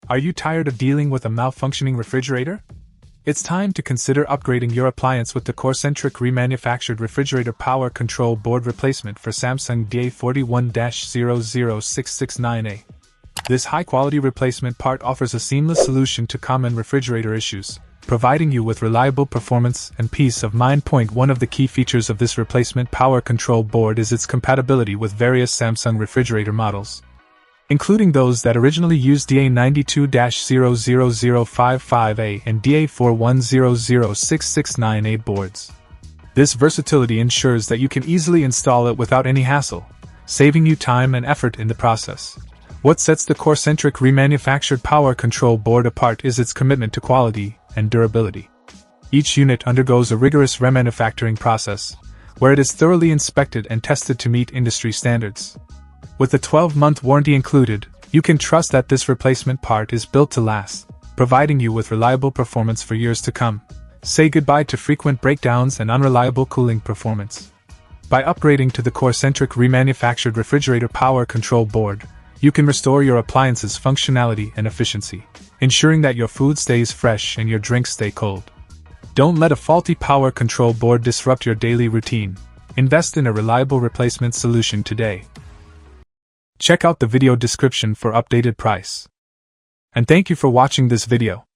Are you tired of dealing with a malfunctioning refrigerator? It's time to consider upgrading your appliance with the CoreCentric Remanufactured Refrigerator Power Control Board Replacement for Samsung DA41-00669A. This high-quality replacement part offers a seamless solution to common refrigerator issues, providing you with reliable performance and peace of mind. One of the key features of this replacement power control board is its compatibility with various Samsung refrigerator models, including those that originally used DA92-00055A and DA41-00669A boards. This versatility ensures that you can easily install it without any hassle, saving you time and effort in the process. What sets the CoreCentric Remanufactured Power Control Board apart is its commitment to quality and durability. Each unit undergoes a rigorous remanufacturing process, where it is thoroughly inspected and tested to meet industry standards. With a 12-month warranty included, you can trust that this replacement part is built to last, providing you with reliable performance for years to come. Say goodbye to frequent breakdowns and unreliable cooling performance. By upgrading to the CoreCentric Remanufactured Refrigerator Power Control Board, you can restore your appliance's functionality and efficiency, ensuring that your food stays fresh and your drinks stay cold. Don't let a faulty power control board disrupt your daily routine. Invest in a reliable replacement solution today. Check out the video description for updated price. And thank you for watching this video.